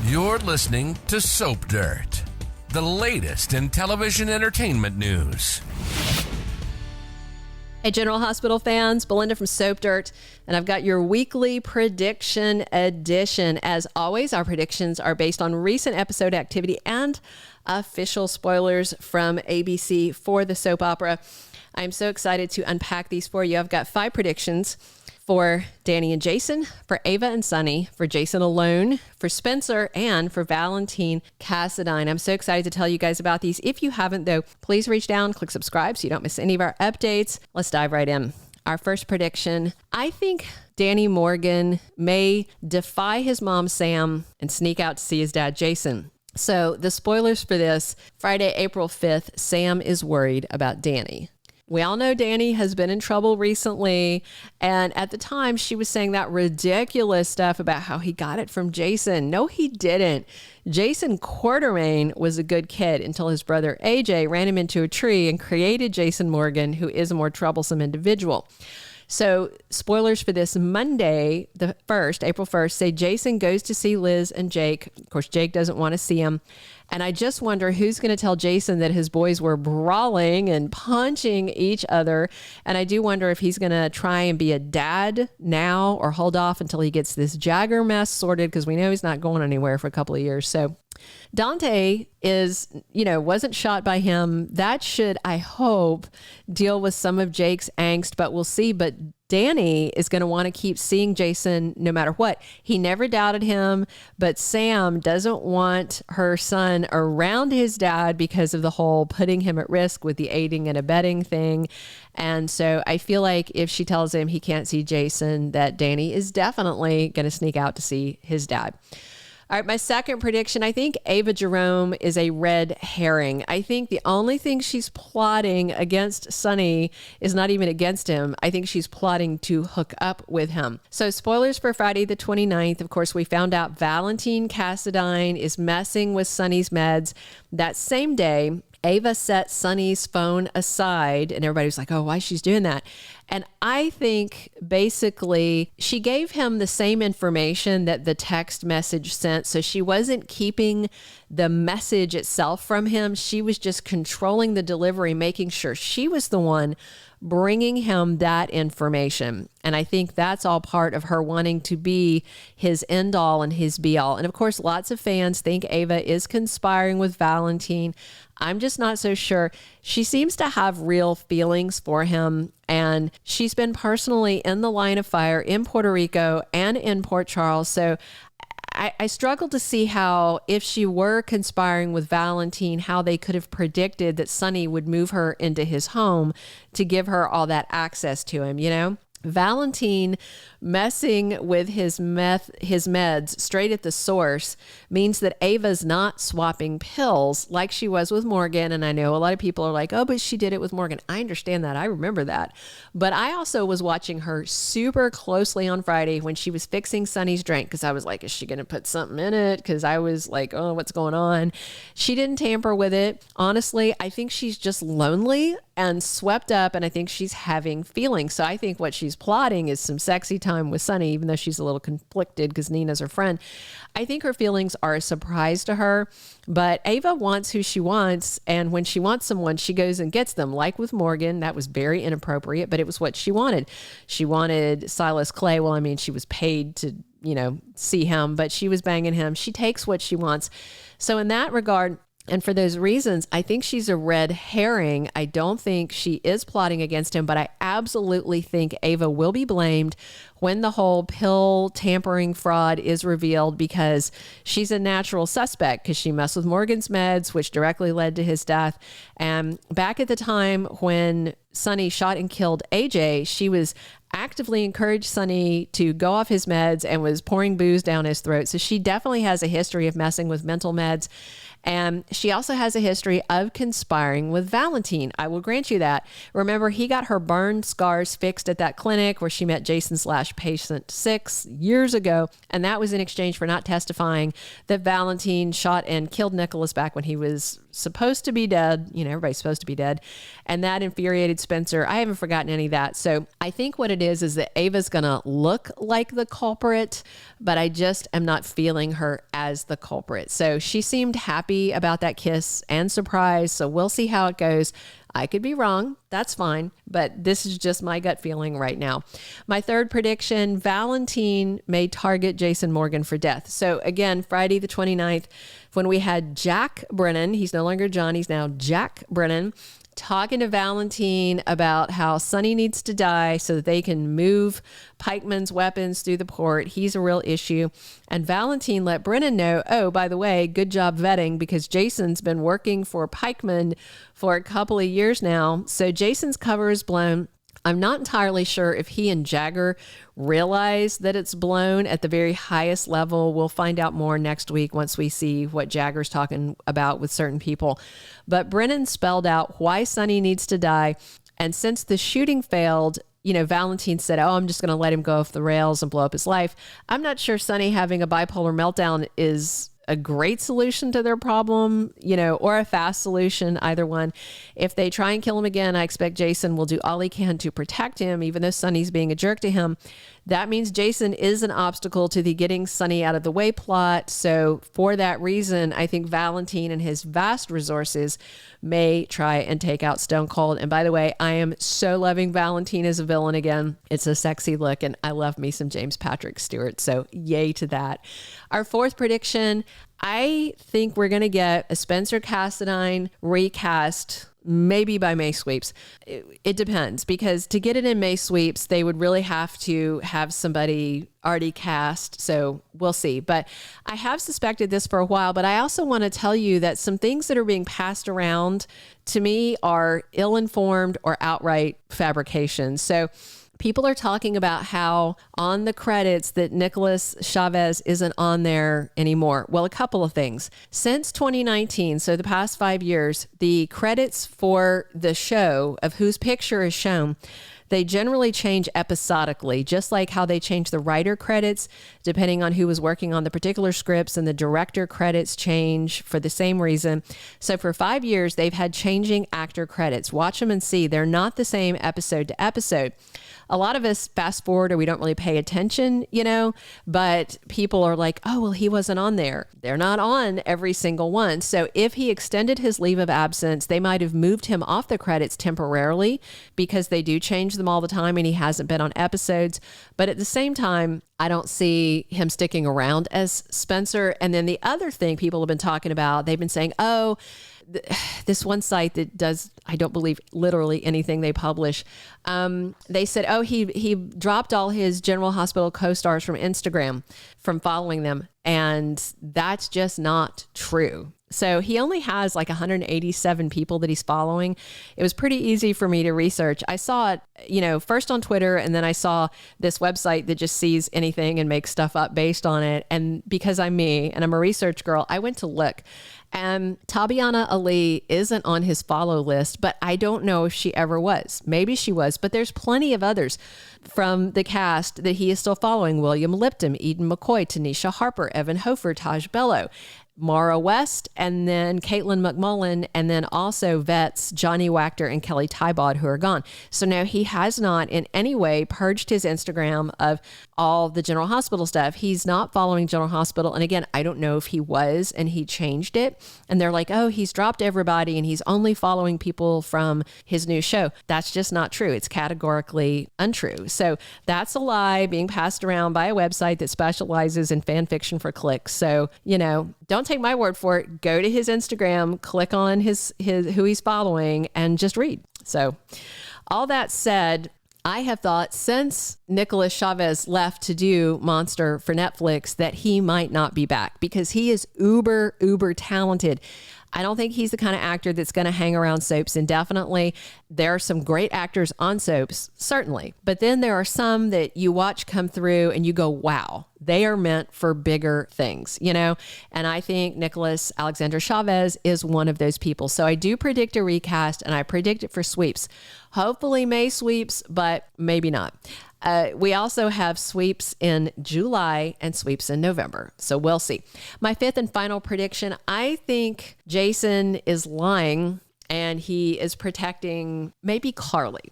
You're listening to Soap Dirt, the latest in television entertainment news. Hey, General Hospital fans, Belinda from Soap Dirt, and I've got your weekly prediction edition. As always, our predictions are based on recent episode activity and official spoilers from ABC for the soap opera. I'm so excited to unpack these for you. I've got 5 predictions for Danny and Jason, for Ava and Sonny, for Jason alone, for Spencer, and for Valentine Cassadine. I'm so excited to tell you guys about these. If you haven't, though, please reach down, click subscribe so you don't miss any of our updates. Let's dive right in. Our first prediction, I think Danny Morgan may defy his mom, Sam, and sneak out to see his dad, Jason. So the spoilers for this, Friday, April 5th, Sam is worried about Danny. We all know Danny has been in trouble recently, and at the time she was saying that ridiculous stuff about how he got it from Jason. No, he didn't. Jason Quartermain was a good kid until his brother AJ ran him into a tree and created Jason Morgan, who is a more troublesome individual. So spoilers for this Monday, the 1st, April 1st, say Jason goes to see Liz and Jake. Of course, Jake doesn't want to see him. And I just wonder who's going to tell Jason that his boys were brawling and punching each other. And I do wonder if he's going to try and be a dad now or hold off until he gets this Jagger mess sorted, because we know he's not going anywhere for a couple of years. So Dante wasn't shot by him. That should, I hope, deal with some of Jake's angst, but we'll see. But Danny is going to want to keep seeing Jason no matter what. He never doubted him, but Sam doesn't want her son around his dad because of the whole putting him at risk with the aiding and abetting thing. And so I feel like if she tells him he can't see Jason, that Danny is definitely going to sneak out to see his dad. All right, my second prediction, I think Ava Jerome is a red herring. I think the only thing she's plotting against Sonny is not even against him. I think she's plotting to hook up with him. So spoilers for Friday the 29th. Of course, we found out Valentine Cassadine is messing with Sonny's meds. That same day, Ava set Sonny's phone aside, and everybody was like, oh, why she's doing that? And I think basically she gave him the same information that the text message sent. So she wasn't keeping the message itself from him. She was just controlling the delivery, making sure she was the one bringing him that information. And I think that's all part of her wanting to be his end all and his be all. And of course, lots of fans think Ava is conspiring with Valentine. I'm just not so sure. She seems to have real feelings for him, and she's been personally in the line of fire in Puerto Rico and in Port Charles. So I struggle to see how, if she were conspiring with Valentine, how they could have predicted that Sonny would move her into his home to give her all that access to him, you know? Valentine messing with his meds straight at the source means that Ava's not swapping pills like she was with Morgan. And I know a lot of people are like, oh, but she did it with Morgan. I understand that. I remember that. But I also was watching her super closely on Friday when she was fixing Sonny's drink, because I was like, is she going to put something in it? Because I was like, oh, what's going on? She didn't tamper with it. Honestly, I think she's just lonely and swept up, and I think she's having feelings. So I think what she's plotting is some sexy time with Sonny, even though she's a little conflicted because Nina's her friend. I think her feelings are a surprise to her, but Ava wants who she wants, and when she wants someone, she goes and gets them. Like with Morgan, that was very inappropriate, but it was what she wanted. She wanted Silas Clay. Well, I mean, she was paid to, see him, but she was banging him. She takes what she wants. So in that regard, and for those reasons, I think she's a red herring. I don't think she is plotting against him, but I absolutely think Ava will be blamed when the whole pill tampering fraud is revealed, because she's a natural suspect because she messed with Morgan's meds, which directly led to his death. And back at the time when Sonny shot and killed AJ, she was actively encouraged Sonny to go off his meds and was pouring booze down his throat. So she definitely has a history of messing with mental meds. And she also has a history of conspiring with Valentine. I will grant you that. Remember, he got her burn scars fixed at that clinic where she met Jason/patient 6 years ago. And that was in exchange for not testifying that Valentine shot and killed Nicholas back when he was supposed to be dead. Everybody's supposed to be dead. And that infuriated Spencer. I haven't forgotten any of that. So I think what it is that Ava's going to look like the culprit, but I just am not feeling her as the culprit. So she seemed happy about that kiss and surprise. So we'll see how it goes. I could be wrong. That's fine. But this is just my gut feeling right now. My third prediction, Valentine may target Jason Morgan for death. So again, Friday the 29th, when we had Jack Brennan, he's no longer John, he's now Jack Brennan, talking to Valentine about how Sonny needs to die so that they can move Pikeman's weapons through the port. He's a real issue. And Valentine let Brennan know, oh, by the way, good job vetting, because Jason's been working for Pikeman for a couple of years now. So Jason's cover is blown. I'm not entirely sure if he and Jagger realize that it's blown at the very highest level. We'll find out more next week once we see what Jagger's talking about with certain people. But Brennan spelled out why Sonny needs to die. And since the shooting failed, Valentine said, oh, I'm just going to let him go off the rails and blow up his life. I'm not sure Sonny having a bipolar meltdown is a great solution to their problem, or a fast solution, either one. If they try and kill him again, I expect Jason will do all he can to protect him, even though Sonny's being a jerk to him. That means Jason is an obstacle to the getting Sonny out of the way plot. So for that reason, I think Valentine and his vast resources may try and take out Stone Cold. And by the way, I am so loving Valentine as a villain again. It's a sexy look, and I love me some James Patrick Stuart. So yay to that. Our fourth prediction, I think we're going to get a Spencer Cassadine recast, maybe by May sweeps. It depends, because to get it in May sweeps, they would really have to have somebody already cast. So we'll see. But I have suspected this for a while, but I also want to tell you that some things that are being passed around to me are ill-informed or outright fabrications. So people are talking about how on the credits that Nicholas Chavez isn't on there anymore. Well, a couple of things. Since 2019, so the past 5 years, the credits for the show of whose picture is shown, they generally change episodically, just like how they change the writer credits depending on who was working on the particular scripts, and the director credits change for the same reason. So for 5 years, they've had changing actor credits. Watch them and see. They're not the same episode to episode. A lot of us fast forward or we don't really pay attention, but people are like, oh, well, he wasn't on there. They're not on every single one. So if he extended his leave of absence, they might have moved him off the credits temporarily, because they do change them all the time and he hasn't been on episodes. But at the same time, I don't see him sticking around as Spencer. And then the other thing people have been talking about, they've been saying, oh, this one site that does, I don't believe literally anything they publish. They said, oh, he dropped all his General Hospital co-stars from Instagram from following them. And that's just not true. So he only has like 187 people that he's following. It was pretty easy for me to research. I saw it, first on Twitter, and then I saw this website that just sees anything and makes stuff up based on it. And because I'm me and I'm a research girl, I went to look. And Tabiana Ali isn't on his follow list, but I don't know if she ever was. Maybe she was, but there's plenty of others from the cast that he is still following. William Lipton, Eden McCoy, Tanisha Harper, Evan Hofer, Taj Bello, Maura West, and then Caitlin McMullen, and then also vets Johnny Wachter and Kelly Tybod, who are gone. So no, he has not in any way purged his Instagram of all the General Hospital stuff. He's not following General Hospital. And again, I don't know if he was and he changed it. And they're like, oh, he's dropped everybody and he's only following people from his new show. That's just not true. It's categorically untrue. So that's a lie being passed around by a website that specializes in fan fiction for clicks. So, don't take my word for it. Go to his Instagram, click on his who he's following, and just read. So all that said, I have thought since Nicholas Chavez left to do Monster for Netflix that he might not be back, because he is uber talented. I don't think he's the kind of actor that's going to hang around soaps indefinitely. there are some great actors on soaps, certainly. But then there are some that you watch come through and you go, wow, they are meant for bigger things, you know? And I think Nicholas Alexander Chavez is one of those people. So I do predict a recast, and I predict it for sweeps. Hopefully May sweeps, but maybe not. We also have sweeps in July and sweeps in November. So we'll see. My fifth and final prediction, I think Jason is lying and he is protecting maybe Carly.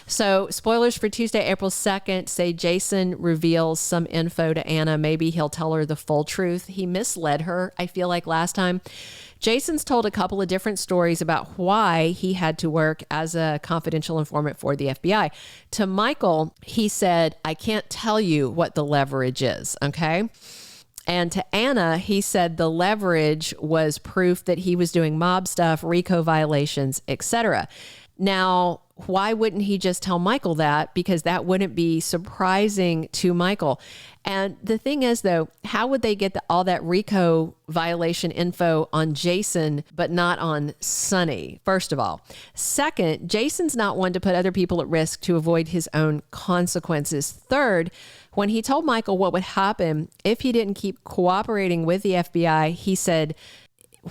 So spoilers for Tuesday, April 2nd, say Jason reveals some info to Anna. Maybe he'll tell her the full truth. He misled her, I feel like, last time. Jason's told a couple of different stories about why he had to work as a confidential informant for the FBI. To Michael, he said, I can't tell you what the leverage is, okay? And to Anna, he said the leverage was proof that he was doing mob stuff, RICO violations, etc. Now, why wouldn't he just tell Michael that? Because that wouldn't be surprising to Michael. And the thing is, though, how would they get all that RICO violation info on Jason, but not on Sonny, first of all? Second, Jason's not one to put other people at risk to avoid his own consequences. Third, when he told Michael what would happen if he didn't keep cooperating with the FBI, he said,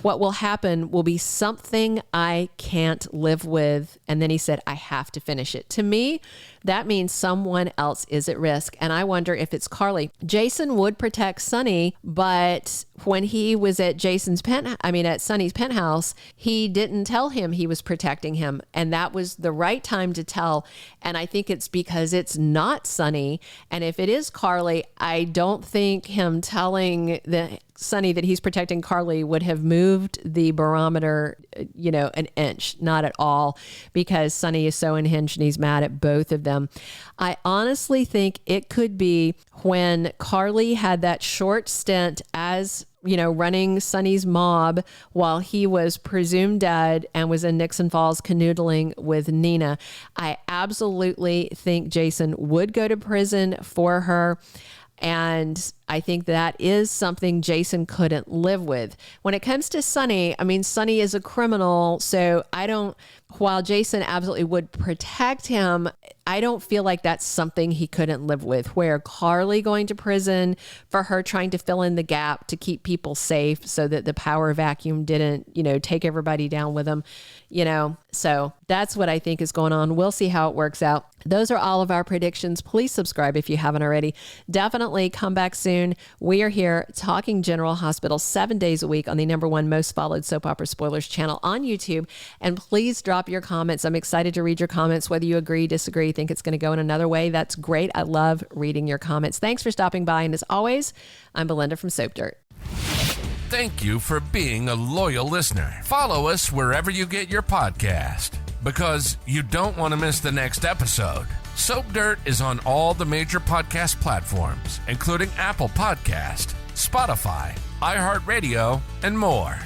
what will happen will be something I can't live with. And then he said, I have to finish it. To me, that means someone else is at risk. And I wonder if it's Carly. Jason would protect Sonny, but when he was at at Sonny's penthouse, he didn't tell him he was protecting him. And that was the right time to tell. And I think it's because it's not Sonny. And if it is Carly, I don't think him telling Sonny that he's protecting Carly would have moved the barometer, an inch, not at all, because Sonny is so unhinged and he's mad at both of them. I honestly think it could be when Carly had that short stint as running Sonny's mob while he was presumed dead and was in Nixon Falls canoodling with Nina. I absolutely think Jason would go to prison for her. And I think that is something Jason couldn't live with. When it comes to Sonny, Sonny is a criminal. So while Jason absolutely would protect him, I don't feel like that's something he couldn't live with. Where Carly going to prison for her trying to fill in the gap to keep people safe so that the power vacuum didn't, take everybody down with them, So that's what I think is going on. We'll see how it works out. Those are all of our predictions. Please subscribe if you haven't already. Definitely come back soon. We are here talking General Hospital 7 days a week on the #1 most followed soap opera spoilers channel on YouTube. And please drop your comments. I'm excited to read your comments, whether you agree, disagree, think it's going to go in another way. That's great. I love reading your comments. Thanks for stopping by. And as always, I'm Belinda from Soap Dirt. Thank you for being a loyal listener. Follow us wherever you get your podcast, because you don't want to miss the next episode. Soap Dirt is on all the major podcast platforms, including Apple Podcast, Spotify, iHeartRadio, and more.